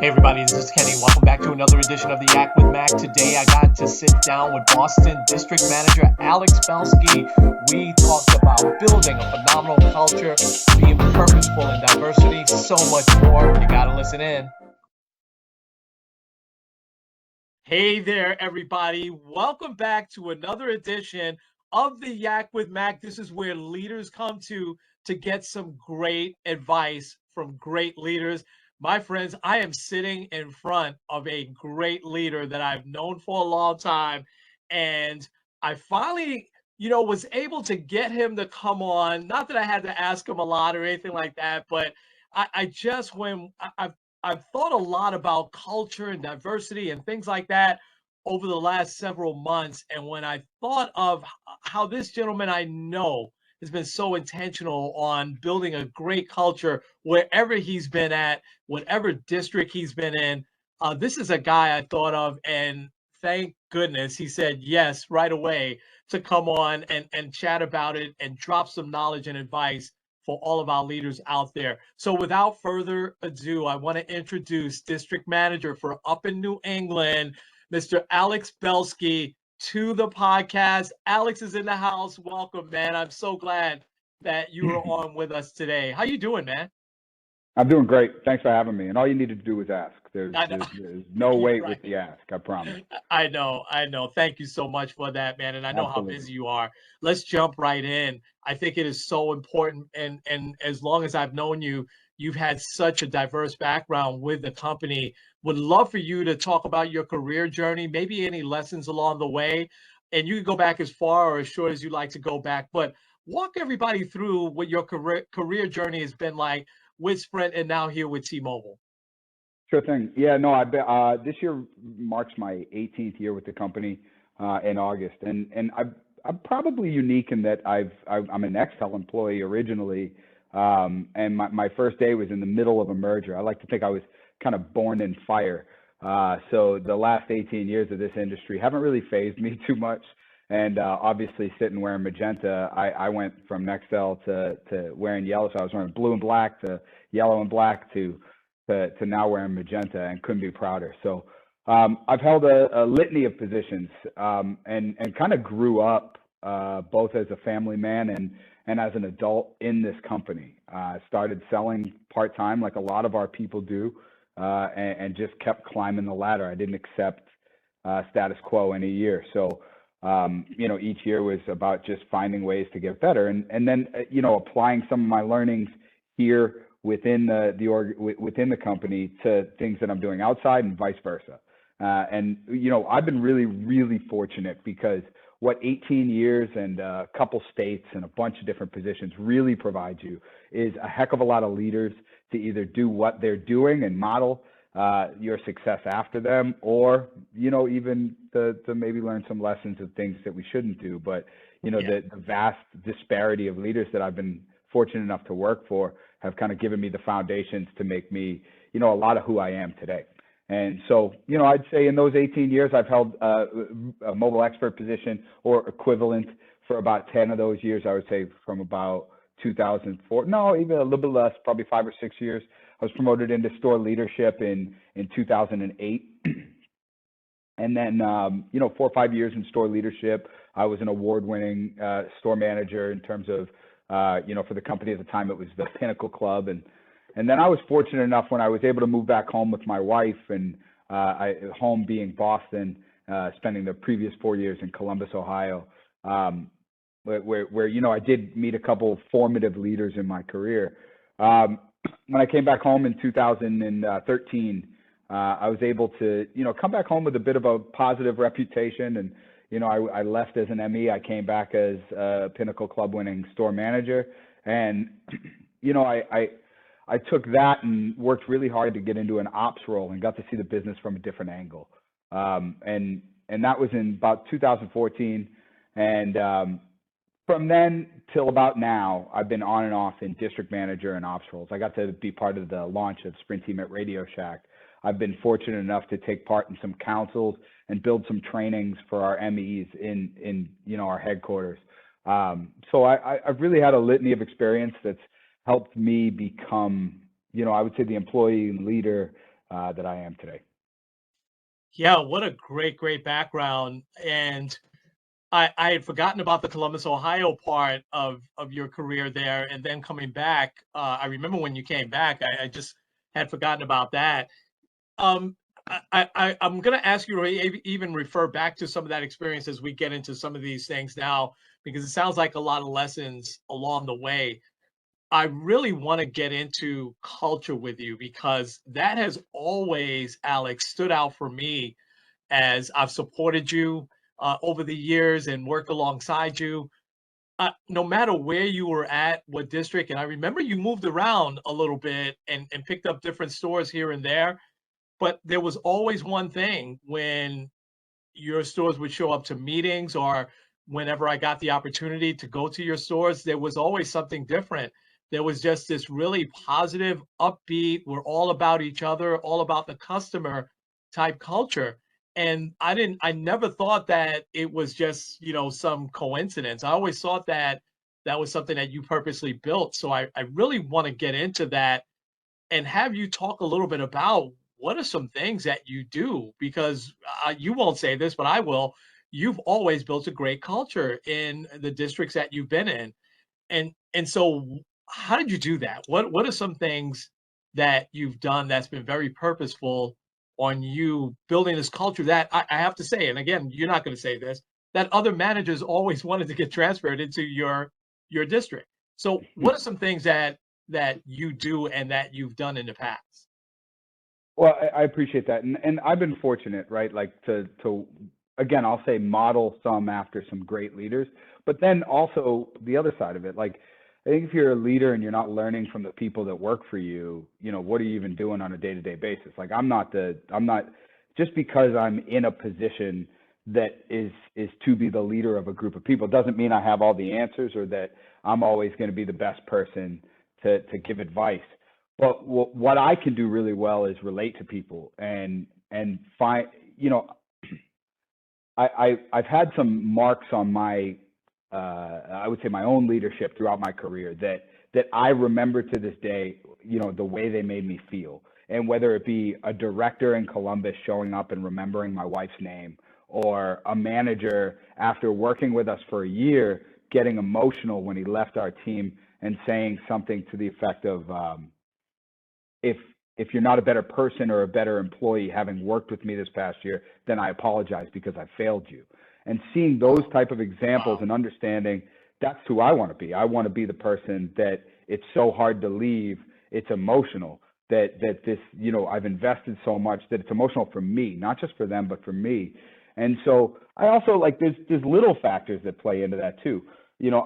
Hey everybody, this is Kenny. Welcome back to another edition of the Yak with Mac. Today I got to sit down with Boston District Manager Alex Belsky. We talked about building a phenomenal culture, being purposeful in diversity, so much more. You gotta listen in. Hey there, everybody. Welcome back to another edition of the Yak with Mac. This is where leaders come to get some great advice from great leaders. My friends, I am sitting in front of a great leader that I've known for a long time. And I finally, was able to get him to come on. Not that I had to ask him a lot or anything like that, but I just, I've thought a lot about culture and diversity and things like that over the last several months. And when I thought of how this gentleman I know has been so intentional on building a great culture wherever he's been at, whatever district he's been in, this is a guy I thought of. And thank goodness he said yes right away to come on and chat about it and drop some knowledge and advice for all of our leaders out there. So without further ado, I want to introduce District Manager for Up in New England, Mr. Alex Belsky, to the podcast. Alex is in the house. Welcome, man. I'm so glad that you are on with us today. How you doing, man? I'm doing great. Thanks for having me. And all you need to do is ask. There's no wait Right. with the ask. I promise. I know, I know. Thank you so much for that, man. And I know how Absolutely. busy you are. Let's jump right in. I think it is so important. And as long as I've known you, you've had such a diverse background with the company. Would love for you to talk about your career journey, maybe any lessons along the way. And you can go back as far or as short as you like to go back, but walk everybody through what your career journey has been like with Sprint and now here with T-Mobile. Sure thing. Yeah, no, this year marks my 18th year with the company in August, and I'm probably unique in that I'm an Excel employee originally, and my first day was in the middle of a merger. I like to think I was kind of born in fire. So the last 18 years of this industry haven't really phased me too much. And obviously, sitting wearing magenta, I went from Nextel to wearing yellow. So I was wearing blue and black to yellow and black to now wearing magenta, and couldn't be prouder. So I've held a litany of positions, and kind of grew up both as a family man and as an adult in this company. Started selling part time like a lot of our people do, and just kept climbing the ladder. I didn't accept status quo any year. So each year was about just finding ways to get better, and then applying some of my learnings here within within the company to things that I'm doing outside and vice versa. And I've been really fortunate because what 18 years and a couple states and a bunch of different positions really provide you is a heck of a lot of leaders to either do what they're doing and model your success after them, or even to maybe learn some lessons of things that we shouldn't do. But the vast disparity of leaders that I've been fortunate enough to work for have kind of given me the foundations to make me a lot of who I am today. And so I'd say in those 18 years I've held a mobile expert position or equivalent for about 10 of those years. I would say from about 2004, no, even a little bit less, probably 5 or 6 years. I was promoted into store leadership in 2008. And then, 4 or 5 years in store leadership. I was an award-winning store manager in terms of, for the company at the time, it was the Pinnacle Club. And then I was fortunate enough when I was able to move back home with my wife, and home being Boston, spending the previous 4 years in Columbus, Ohio, where I did meet a couple of formative leaders in my career. When I came back home in 2013, I was able to, come back home with a bit of a positive reputation. And, I left as an ME. I came back as a Pinnacle Club winning store manager. And, I took that and worked really hard to get into an ops role and got to see the business from a different angle. And that was in about 2014. And from then till about now, I've been on and off in district manager and ops roles. I got to be part of the launch of Sprint Team at Radio Shack. I've been fortunate enough to take part in some councils and build some trainings for our MEs in our headquarters. So I've really had a litany of experience that's helped me become, I would say the employee and leader that I am today. Yeah, what a great background. And I had forgotten about the Columbus, Ohio part of your career there, and then coming back. I remember when you came back. I just had forgotten about that. Um, I'm going to ask you to even refer back to some of that experience as we get into some of these things now, because it sounds like a lot of lessons along the way. I really want to get into culture with you because that has always, Alex, stood out for me as I've supported you over the years and worked alongside you. No matter where you were at, what district, and I remember you moved around a little bit and picked up different stores here and there, but there was always one thing when your stores would show up to meetings or whenever I got the opportunity to go to your stores, there was always something different. There was just this really positive, upbeat, we're all about each other, all about the customer type culture. And I never thought that it was just, some coincidence. I always thought that that was something that you purposely built. So I really want to get into that and have you talk a little bit about what are some things that you do because you won't say this but I will. You've always built a great culture in the districts that you've been in, and so how did you do that? What are some things that you've done that's been very purposeful on you building this culture that I have to say, and again, you're not going to say this, that other managers always wanted to get transferred into your district. So what are some things that you do and that you've done in the past? Well, I appreciate that, and I've been fortunate, right? Like to again, I'll say model some after some great leaders, but then also the other side of it, like I think if you're a leader and you're not learning from the people that work for you, what are you even doing on a day-to-day basis? Like I'm not just because I'm in a position that is to be the leader of a group of people doesn't mean I have all the answers or that I'm always going to be the best person to give advice. But what I can do really well is relate to people and find, I've had some marks on my, I would say my own leadership throughout my career that I remember to this day, the way they made me feel. And whether it be a director in Columbus showing up and remembering my wife's name, or a manager after working with us for a year getting emotional when he left our team and saying something to the effect of, if you're not a better person or a better employee having worked with me this past year, then I apologize because I failed you. And seeing those type of examples Wow. and understanding that's who I want to be. I want to be the person that it's so hard to leave. It's emotional that this, I've invested so much that it's emotional for me, not just for them, but for me. And so I also like there's little factors that play into that too.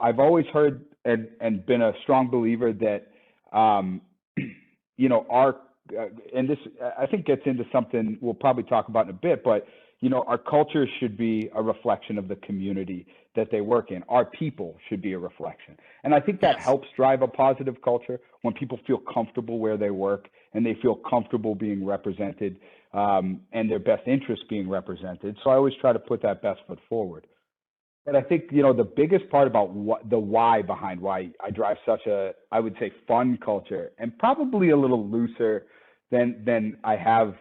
I've always heard and been a strong believer that our and this I think gets into something we'll probably talk about in a bit, but our culture should be a reflection of the community that they work in. Our people should be a reflection, and I think that Yes. helps drive a positive culture when people feel comfortable where they work and they feel comfortable being represented and their best interests being represented. So I always try to put that best foot forward. But I think, the biggest part about what the why behind why I drive such a, I would say, fun culture and probably a little looser than I have.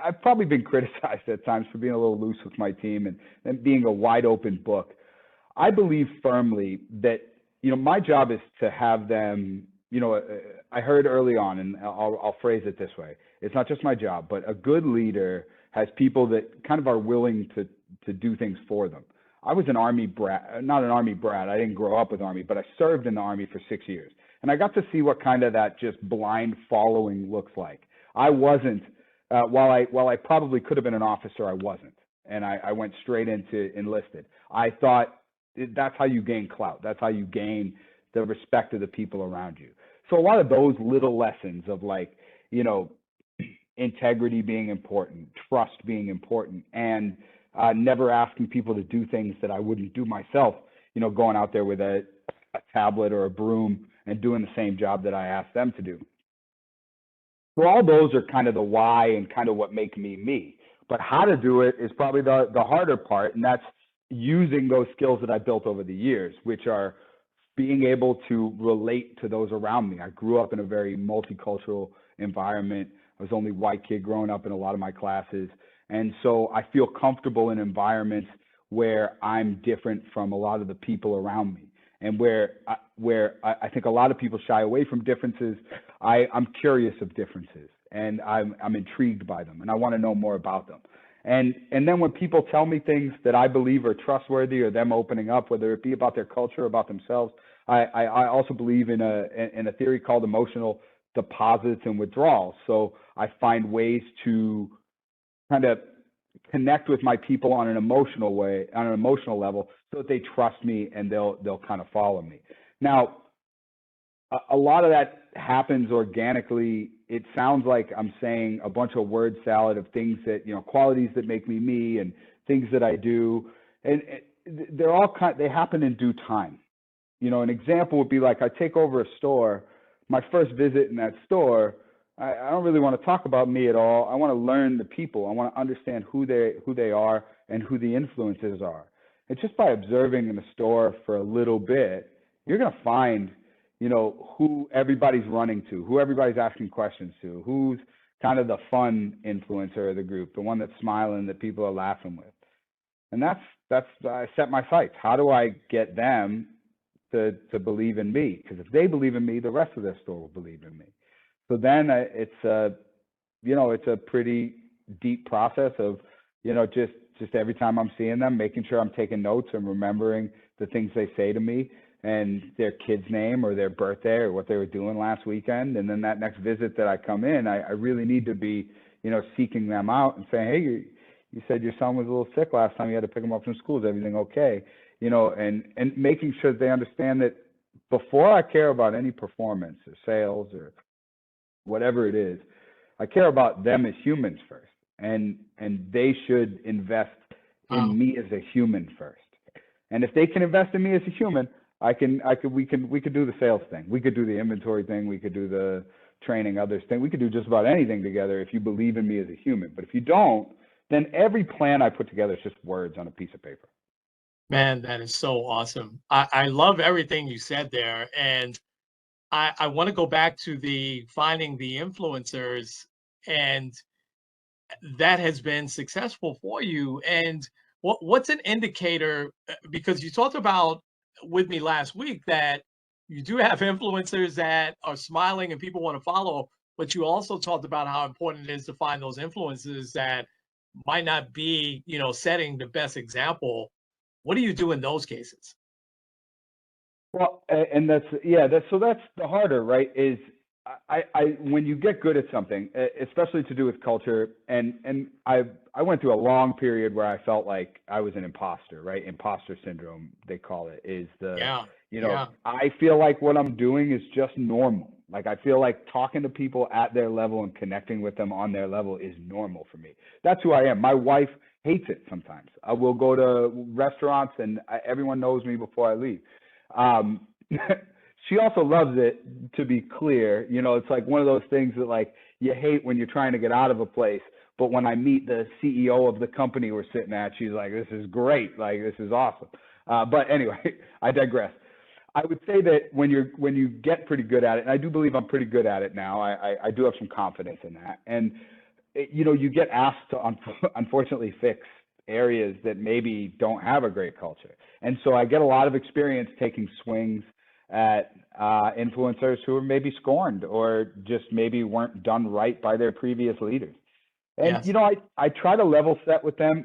I've probably been criticized at times for being a little loose with my team and being a wide open book. I believe firmly that, my job is to have them, I heard early on, and I'll phrase it this way. It's not just my job, but a good leader has people that kind of are willing to do things for them. I was an Army brat, not an Army brat. I didn't grow up with Army, but I served in the Army for 6 years. And I got to see what kind of that just blind following looks like. I wasn't, while I probably could have been an officer, I wasn't. And I went straight into enlisted. I thought that's how you gain clout. That's how you gain the respect of the people around you. So a lot of those little lessons of like, integrity being important, trust being important, and never asking people to do things that I wouldn't do myself, going out there with a tablet or a broom and doing the same job that I asked them to do. So all those are kind of the why and kind of what make me me. But how to do it is probably the harder part, and that's using those skills that I built over the years, which are being able to relate to those around me. I grew up in a very multicultural environment. I was the only white kid growing up in a lot of my classes. And so I feel comfortable in environments where I'm different from a lot of the people around me, and where I think a lot of people shy away from differences. I'm curious of differences, and I'm intrigued by them, and I want to know more about them. And then when people tell me things that I believe are trustworthy, or them opening up, whether it be about their culture or about themselves, I also believe in a theory called emotional deposits and withdrawals. So I find ways to kind of connect with my people on an emotional level, so that they trust me and they'll kind of follow me. Now, a lot of that happens organically. It sounds like I'm saying a bunch of word salad of things that, qualities that make me me, and things that I do. And they're all they happen in due time. An example would be like, I take over a store. My first visit in that store, I don't really want to talk about me at all. I want to learn the people. I want to understand who they are and who the influences are. And just by observing in the store for a little bit, you're going to find, who everybody's running to, who everybody's asking questions to, who's kind of the fun influencer of the group, the one that's smiling, that people are laughing with. And that's I set my sights. How do I get them to believe in me? Because if they believe in me, the rest of their store will believe in me. So then it's a pretty deep process of, just every time I'm seeing them, making sure I'm taking notes and remembering the things they say to me, and their kid's name or their birthday or what they were doing last weekend. And then that next visit that I come in, I really need to be, seeking them out and saying, hey, you said your son was a little sick last time. You had to pick him up from school. Is everything okay? And making sure they understand that before I care about any performance or sales or whatever it is, I care about them as humans first, and they should invest in me as a human first. And if they can invest in me as a human, we could do the sales thing. We could do the inventory thing. We could do the training others thing. We could do just about anything together if you believe in me as a human. But if you don't, then every plan I put together is just words on a piece of paper. Man, that is so awesome. I love everything you said there. And I want to go back to the finding the influencers, and that has been successful for you. And what's an indicator? Because you talked about with me last week that you do have influencers that are smiling and people want to follow, but you also talked about how important it is to find those influencers that might not be, setting the best example. What do you do in those cases? Well, and that's the harder, right? Is I when you get good at something, especially to do with culture, and I went through a long period where I felt like I was an imposter, right? Imposter syndrome, they call it, is I feel like what I'm doing is just normal. Like, I feel like talking to people at their level and connecting with them on their level is normal for me. That's who I am. My wife hates it sometimes. I will go to restaurants and everyone knows me before I leave. She also loves it, to be clear. It's like one of those things that, like, you hate when you're trying to get out of a place, but when I meet the CEO of the company we're sitting at, she's like, this is great. Like, this is awesome. But anyway, I digress. I would say that when you get pretty good at it, and I do believe I'm pretty good at it now, I do have some confidence in that. And, you get asked to unfortunately fix areas that maybe don't have a great culture. And so I get a lot of experience taking swings at influencers who are maybe scorned or just maybe weren't done right by their previous leaders. And, Yes. I try to level set with them,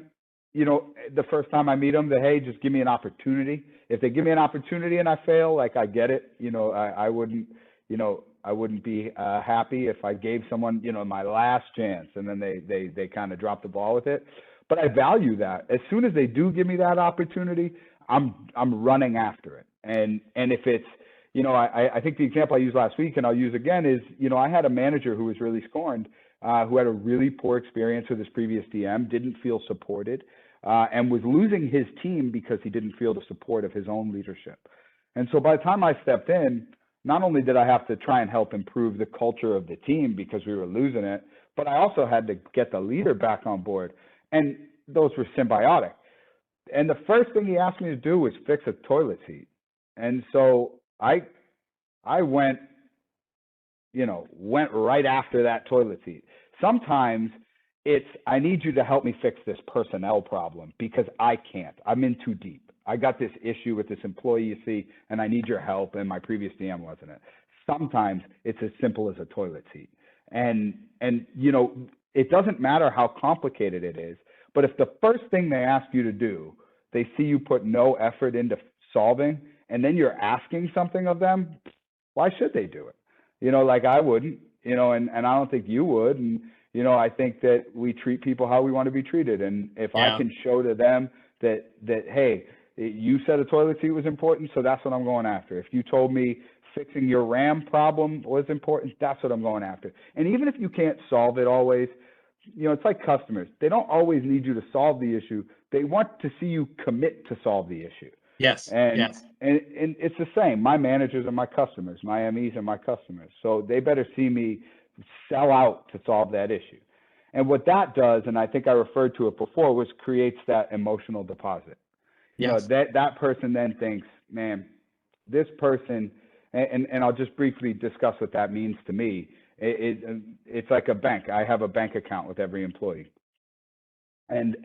the first time I meet them, that, hey, just give me an opportunity. If they give me an opportunity and I fail, like, I get it. I wouldn't be happy if I gave someone, my last chance and then they kind of drop the ball with it. But I value that. As soon as they do give me that opportunity, I'm running after it. And if it's, I think the example I used last week, and I'll use again, is, I had a manager who was really scorned, who had a really poor experience with his previous DM, didn't feel supported, and was losing his team because he didn't feel the support of his own leadership. And so by the time I stepped in, not only did I have to try and help improve the culture of the team because we were losing it, but I also had to get the leader back on board. And those were symbiotic. And the first thing he asked me to do was fix a toilet seat. And so I went right after that toilet seat. Sometimes it's, I need you to help me fix this personnel problem because I can't. I'm in too deep. I got this issue with this employee, you see, and I need your help, and my previous DM wasn't it. Sometimes it's as simple as a toilet seat. And you know, it doesn't matter how complicated it is, but if the first thing they ask you to do, they see you put no effort into solving, and then you're asking something of them, why should they do it? You know, like I wouldn't, you know, and I don't think you would. And, you know, I think that we treat people how we want to be treated. And if I can show to them that, hey, you said a toilet seat was important, so that's what I'm going after. If you told me fixing your RAM problem was important, that's what I'm going after. And even if you can't solve it always, you know, it's like customers. They don't always need you to solve the issue. They want to see you commit to solve the issue. Yes. And, yes. and it's the same. My managers are my customers. My MEs are my customers. So they better see me sell out to solve that issue. And what that does, and I think I referred to it before, was creates that emotional deposit. You know, that person then thinks, man, this person, and I'll just briefly discuss what that means to me. It's like a bank. I have a bank account with every employee. And,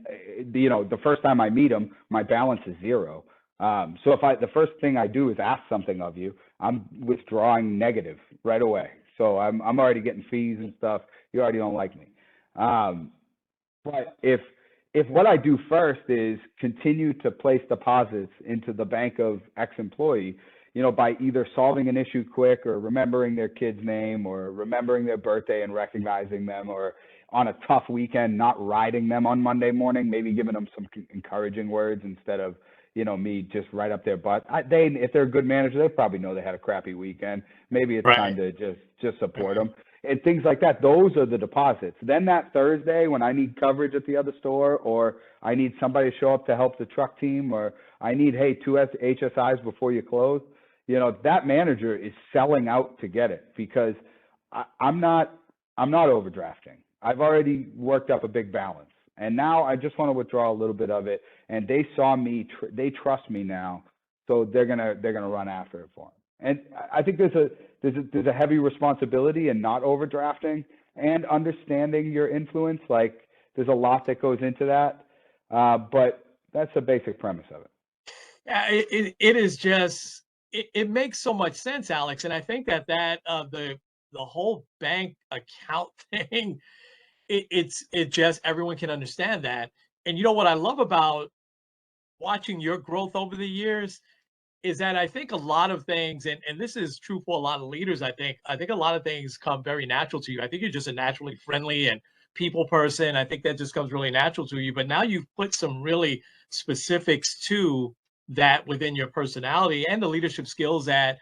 you know, the first time I meet them, my balance is zero. So if the first thing I do is ask something of you, I'm withdrawing negative right away. So I'm already getting fees and stuff. You already don't like me. But if what I do first is continue to place deposits into the bank of ex-employee, you know, by either solving an issue quick or remembering their kid's name or remembering their birthday and recognizing them, or on a tough weekend, not riding them on Monday morning, maybe giving them some encouraging words instead of, you know, me just right up their butt. If they're a good manager, they probably know they had a crappy weekend. Maybe it's time to just support them and things like that. Those are the deposits. Then that Thursday when I need coverage at the other store, or I need somebody to show up to help the truck team, or I need, hey, 2 HSIs before you close, you know, that manager is selling out to get it because I'm not overdrafting. I've already worked up a big balance. And now I just want to withdraw a little bit of it. And they saw me, they trust me now. So they're going to run after it for them. And I think there's a heavy responsibility in not overdrafting and understanding your influence. Like there's a lot that goes into that. But that's the basic premise of it. Yeah, it is just, it makes so much sense, Alex. And I think that the whole bank account thing, it just, everyone can understand that. And you know what I love about watching your growth over the years is that I think a lot of things, and this is true for a lot of leaders, I think a lot of things come very natural to you. I think you're just a naturally friendly and people person. I think that just comes really natural to you. But now you've put some really specifics to that within your personality and the leadership skills that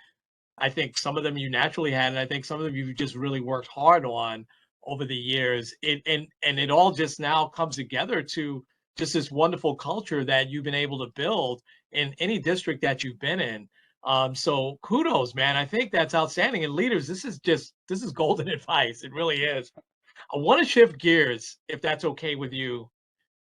I think some of them you naturally had, and I think some of them you've just really worked hard on over the years. And it all just now comes together to just this wonderful culture that you've been able to build in any district that you've been in. So kudos, man. I think that's outstanding. And leaders, this is golden advice. It really is. I want to shift gears, if that's okay with you,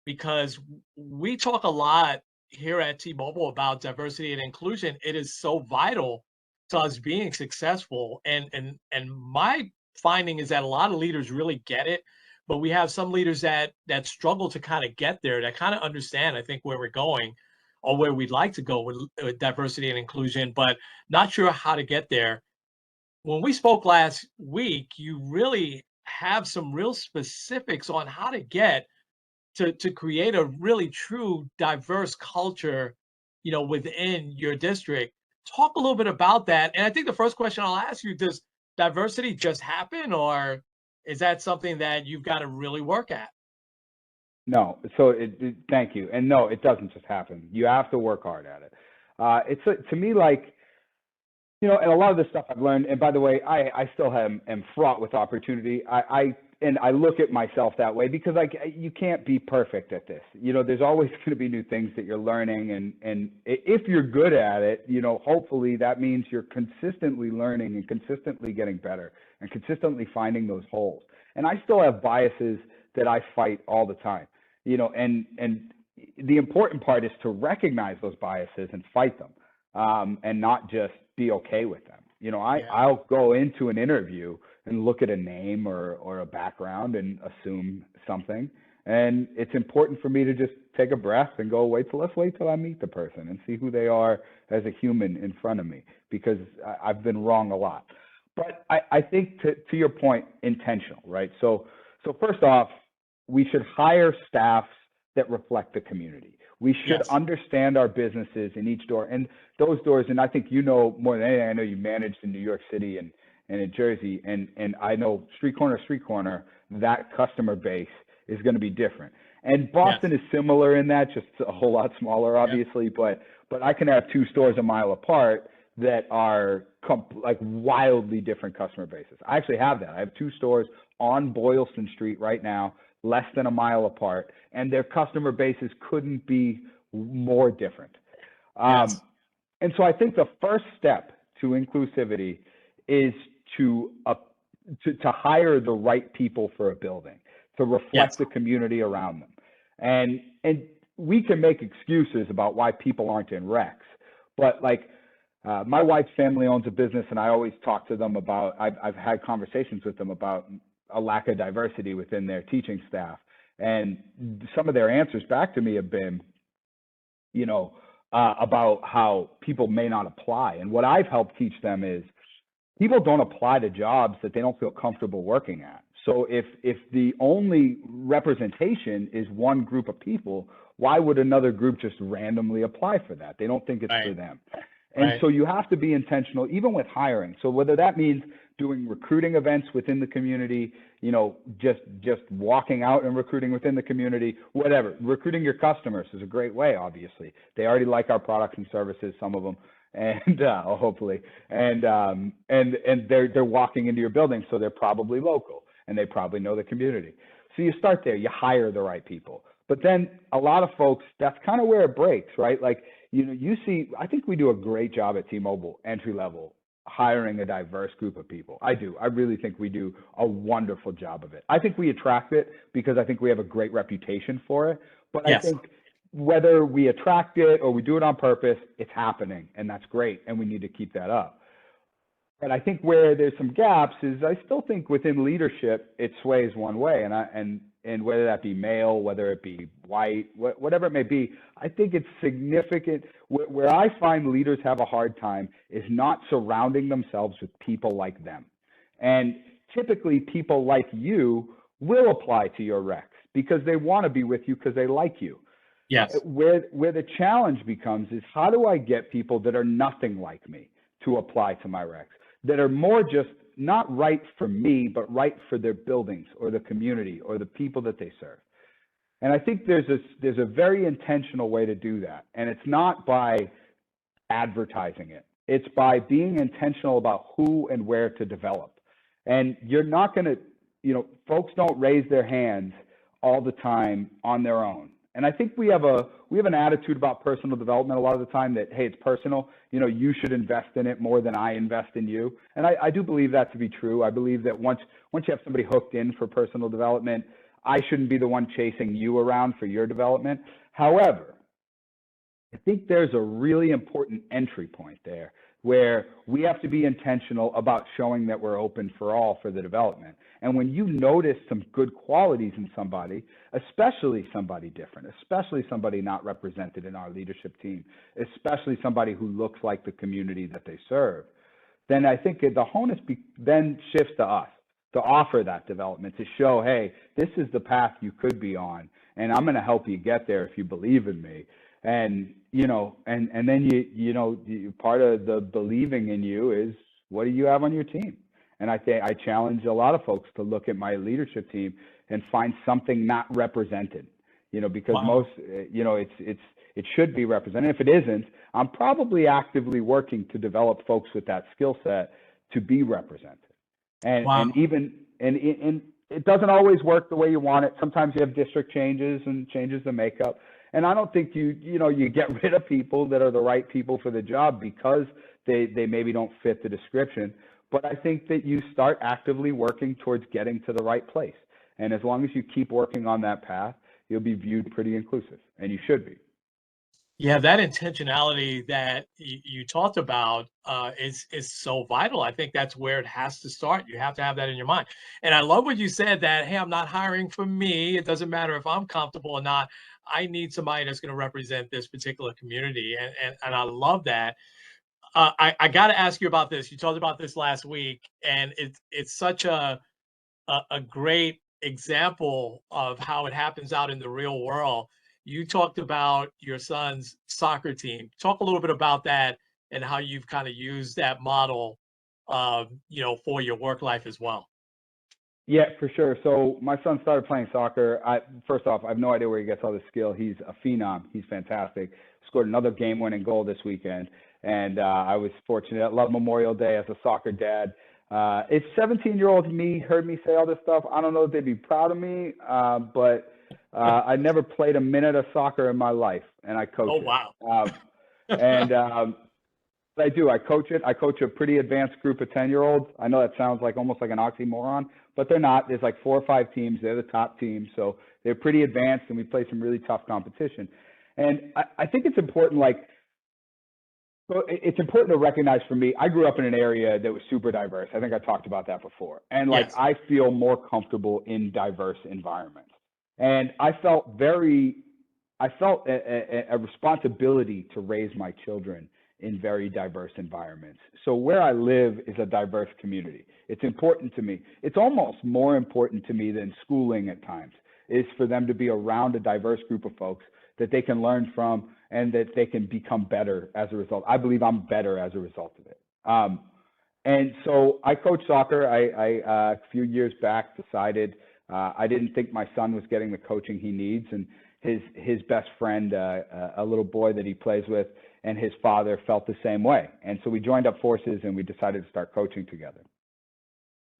because we talk a lot here at T-Mobile about diversity and inclusion. It is so vital to us being successful. And my finding is that a lot of leaders really get it, but we have some leaders that struggle to kind of get there, that kind of understand, I think, where we're going or where we'd like to go with diversity and inclusion, but not sure how to get there. When we spoke last week, you really have some real specifics on how to get to create a really true diverse culture, you know, within your district. Talk a little bit about that. And I think the first question I'll ask you, does diversity just happen, or is that something that you've got to really work at? No, so thank you. And no, it doesn't just happen. You have to work hard at it. It's to me like, you know, and a lot of the stuff I've learned, and by the way, I still am fraught with opportunity. I look at myself that way because you can't be perfect at this. You know, there's always going to be new things that you're learning, and if you're good at it, you know, hopefully that means you're consistently learning and consistently getting better and consistently finding those holes. And I still have biases that I fight all the time, you know, and the important part is to recognize those biases and fight them, and not just be okay with them. You know, I'll go into an interview and look at a name or a background and assume something. And it's important for me to just take a breath and go, let's wait till I meet the person and see who they are as a human in front of me, because I've been wrong a lot. But I think to your point, intentional, right? So first off, we should hire staffs that reflect the community. We should Yes. understand our businesses in each door, and those doors. And I think you know more than anything. I know you managed in New York City and in Jersey, and I know street corner, that customer base is going to be different. And Boston Yes. is similar in that, just a whole lot smaller, obviously. But I can have two stores a mile apart that are like wildly different customer bases. I actually have that. I have two stores on Boylston Street right now, less than a mile apart, and their customer bases couldn't be more different. Yes. And so I think the first step to inclusivity is to hire the right people for a building, to reflect Yes. the community around them. And we can make excuses about why people aren't in recs, but like my wife's family owns a business, and I always talk to them about, I've had conversations with them about a lack of diversity within their teaching staff. And some of their answers back to me have been, about how people may not apply. And what I've helped teach them is people don't apply to jobs that they don't feel comfortable working at. So if the only representation is one group of people, why would another group just randomly apply for that? They don't think it's for them. And so you have to be intentional, even with hiring. So whether that means doing recruiting events within the community, just walking out and recruiting within the community, whatever. Recruiting your customers is a great way, obviously. They already like our products and services, some of them, and hopefully, and they're walking into your building, so they're probably local and they probably know the community. So you start there, you hire the right people. But then a lot of folks, that's kind of where it breaks, right? Like, you see, I think we do a great job at T-Mobile, entry level, hiring a diverse group of people. I do. I really think we do a wonderful job of it. I think we attract it because I think we have a great reputation for it. But Yes. I think whether we attract it or we do it on purpose, it's happening, and that's great, and we need to keep that up. But I think where there's some gaps is I still think within leadership it sways one way, and whether that be male, whether it be white, whatever it may be, I think it's significant. Where I find leaders have a hard time is not surrounding themselves with people like them. And typically people like you will apply to your recs because they want to be with you because they like you. Yes. Where the challenge becomes is, how do I get people that are nothing like me to apply to my recs, that are more just not right for me, but right for their buildings or the community or the people that they serve. And I think there's a very intentional way to do that. And it's not by advertising it. It's by being intentional about who and where to develop. And you're not going to, folks don't raise their hands all the time on their own. And I think we have an attitude about personal development a lot of the time that, hey, it's personal. You should invest in it more than I invest in you. And I do believe that to be true. I believe that once you have somebody hooked in for personal development, I shouldn't be the one chasing you around for your development. However, I think there's a really important entry point there where we have to be intentional about showing that we're open for all for the development. And when you notice some good qualities in somebody, especially somebody different, especially somebody not represented in our leadership team, especially somebody who looks like the community that they serve, then I think the onus then shifts to us to offer that development, to show, hey, this is the path you could be on, and I'm going to help you get there if you believe in me. And, and then you part of the believing in you is, what do you have on your team? And I think I challenge a lot of folks to look at my leadership team and find something not represented, because most, it should be represented. If it isn't, I'm probably actively working to develop folks with that skill set to be represented. And it doesn't always work the way you want it. Sometimes you have district changes and changes the makeup. And I don't think you get rid of people that are the right people for the job because they maybe don't fit the description. But I think that you start actively working towards getting to the right place. And as long as you keep working on that path, you'll be viewed pretty inclusive, and you should be. Yeah, that intentionality that you talked about is so vital. I think that's where it has to start. You have to have that in your mind. And I love what you said that, hey, I'm not hiring for me. It doesn't matter if I'm comfortable or not. I need somebody that's going to represent this particular community. And I love that. I got to ask you about this. You talked about this last week, and it's such a great example of how it happens out in the real world. You talked about your son's soccer team. Talk a little bit about that and how you've kind of used that model, for your work life as well. Yeah, for sure. So my son started playing soccer. First off, I have no idea where he gets all this skill. He's a phenom. He's fantastic. Scored another game-winning goal this weekend, and I was fortunate. I love Memorial Day as a soccer dad. If 17-year-old me heard me say all this stuff, I don't know if they'd be proud of me, but I never played a minute of soccer in my life, and I coach Oh, it. wow. And I do. I coach it. I coach a pretty advanced group of 10-year-olds. I know that sounds like almost like an oxymoron, but they're not. There's like 4 or 5 teams. They're the top teams. So they're pretty advanced, and we play some really tough competition. And I think it's important, it's important to recognize for me, I grew up in an area that was super diverse. I think I talked about that before. And Yes. I feel more comfortable in diverse environments. And I felt a responsibility to raise my children in very diverse environments. So where I live is a diverse community. It's important to me. It's almost more important to me than schooling at times, is for them to be around a diverse group of folks that they can learn from and that they can become better as a result. I believe I'm better as a result of it. And so I coach soccer. I a few years back decided I didn't think my son was getting the coaching he needs, and his best friend, a little boy that he plays with, and his father felt the same way. And so we joined up forces and we decided to start coaching together.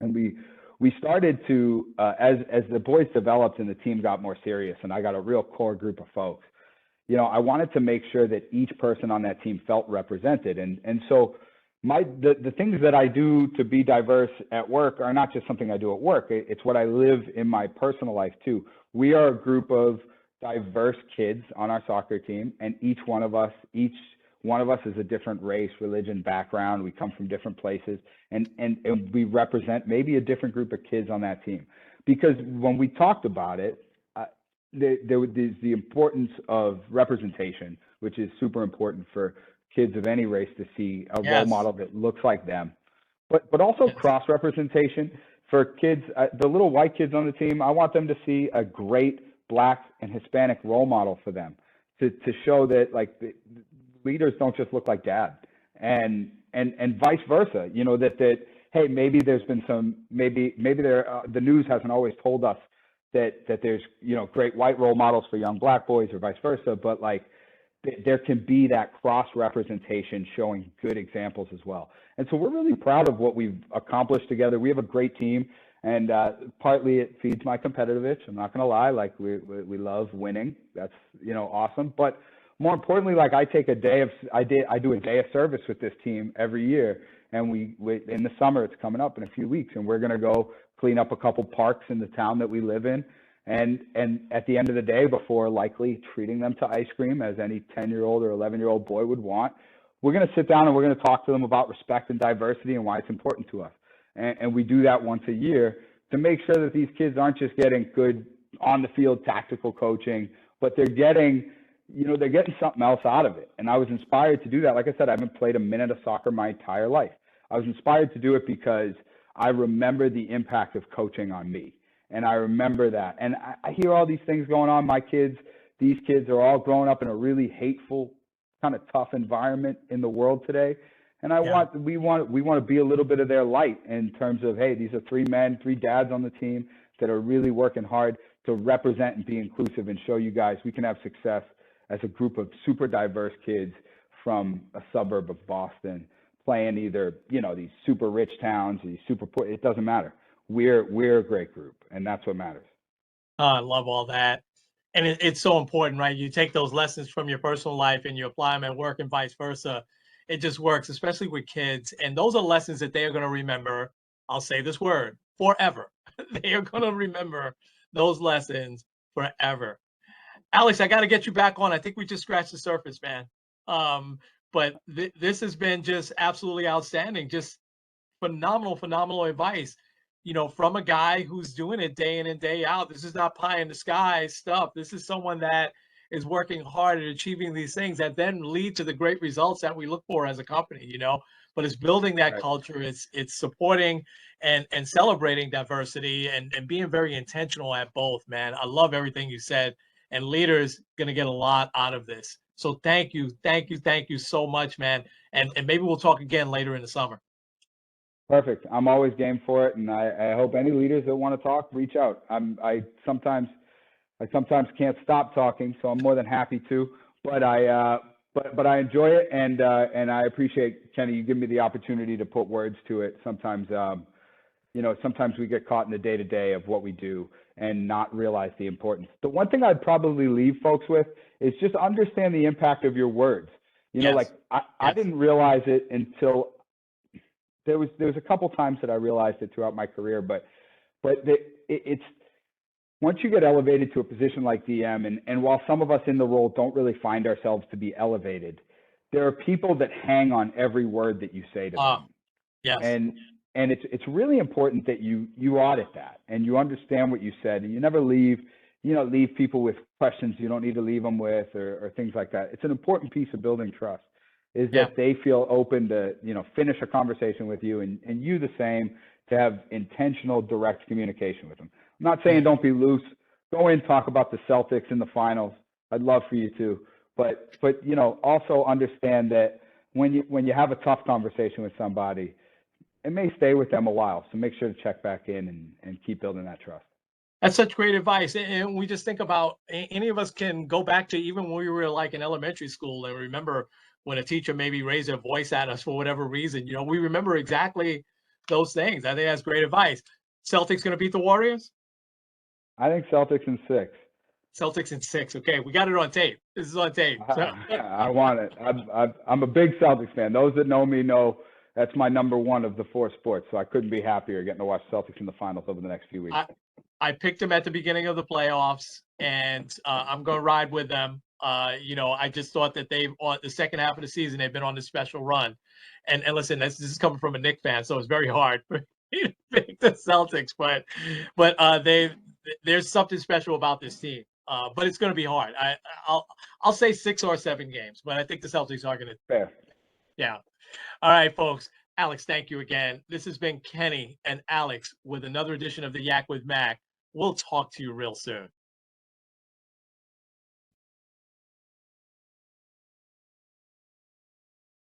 And we started to, as the boys developed and the team got more serious, and I got a real core group of folks, I wanted to make sure that each person on that team felt represented. And so the things that I do to be diverse at work are not just something I do at work. It's what I live in my personal life too. We are a group of diverse kids on our soccer team, and each one of us is a different race, religion, background. We come from different places, and we represent maybe a different group of kids on that team. Because when we talked about it, there's the importance of representation, which is super important for kids of any race to see a role model that looks like them, but also cross representation for kids. The little white kids on the team, I want them to see a great Black and Hispanic role model for them to show that the leaders don't just look like dad, and vice versa. That hey, maybe there's been the news hasn't always told us that there's great white role models for young Black boys or vice versa, but there can be that cross representation showing good examples as well. And so we're really proud of what we've accomplished together. We have a great team, and partly it feeds my competitive itch. I'm not going to lie, we love winning. That's awesome. But more importantly, I take I do a day of service with this team every year, and we in the summer, it's coming up in a few weeks, and we're going to go clean up a couple parks in the town that we live in. And at the end of the day, before likely treating them to ice cream, as any 10-year-old or 11-year-old boy would want, we're going to sit down and we're going to talk to them about respect and diversity and why it's important to us. And we do that once a year to make sure that these kids aren't just getting good on-the-field tactical coaching, but they're getting something else out of it. And I was inspired to do that. Like I said, I haven't played a minute of soccer my entire life. I was inspired to do it because I remember the impact of coaching on me. And I remember that. And I hear all these things going on. These kids are all growing up in a really hateful, kind of tough environment in the world today. And we want to be a little bit of their light in terms of, hey, these are 3 dads on the team that are really working hard to represent and be inclusive and show you guys we can have success as a group of super diverse kids from a suburb of Boston playing either, these super rich towns, these super poor, it doesn't matter. We're a great group, and that's what matters. Oh, I love all that. And it's so important, right? You take those lessons from your personal life and you apply them at work and vice versa. It just works, especially with kids. And those are lessons that they are going to remember. I'll say this word, forever. They are going to remember those lessons forever. Alex, I got to get you back on. I think we just scratched the surface, man. But this has been just absolutely outstanding. Just phenomenal advice, from a guy who's doing it day in and day out. This is not pie in the sky stuff. This is someone that is working hard at achieving these things that then lead to the great results that we look for as a company, but it's building that Right. culture. It's supporting and celebrating diversity and being very intentional at both, man. I love everything you said, and leaders going to get a lot out of this. So thank you so much, man. And maybe we'll talk again later in the summer. Perfect. I'm always game for it, and I hope any leaders that want to talk reach out. I sometimes can't stop talking, so I'm more than happy to. But I enjoy it, and I appreciate, Kenny, you give me the opportunity to put words to it. Sometimes sometimes we get caught in the day-to-day of what we do and not realize the importance. The one thing I'd probably leave folks with is just understand the impact of your words. Yes. I didn't realize it until there was a couple times that I realized it throughout my career, but it's once you get elevated to a position like DM, and while some of us in the role don't really find ourselves to be elevated, there are people that hang on every word that you say to them. Yes. And it's really important that you audit that and you understand what you said, and you never leave people with questions you don't need to leave them with, or things like that. It's an important piece of building trust, is that they feel open to, finish a conversation with you, and you the same, to have intentional, direct communication with them. I'm not saying don't be loose. Go in, talk about the Celtics in the finals. I'd love for you to, but also understand that when you have a tough conversation with somebody, it may stay with them a while. So make sure to check back in and keep building that trust. That's such great advice. And we just think about, any of us can go back to even when we were like in elementary school and remember when a teacher maybe raised their voice at us for whatever reason. We remember exactly those things. I think that's great advice. Celtics going to beat the Warriors? I think Celtics in 6. Celtics in 6. Okay, we got it on tape. This is on tape. I want it. I'm a big Celtics fan. Those that know me know that's my number one of the 4 sports. So I couldn't be happier getting to watch Celtics in the finals over the next few weeks. I picked them at the beginning of the playoffs, and I'm going to ride with them. I just thought that on the second half of the season, they've been on this special run. And listen, this is coming from a Knicks fan, so it's very hard for me to pick the Celtics. But there's something special about this team. But it's going to be hard. I'll say 6 or 7 games, but I think the Celtics are going to. Fair. Yeah. All right, folks. Alex, thank you again. This has been Kenny and Alex with another edition of the Yak with Mac. We'll talk to you real soon.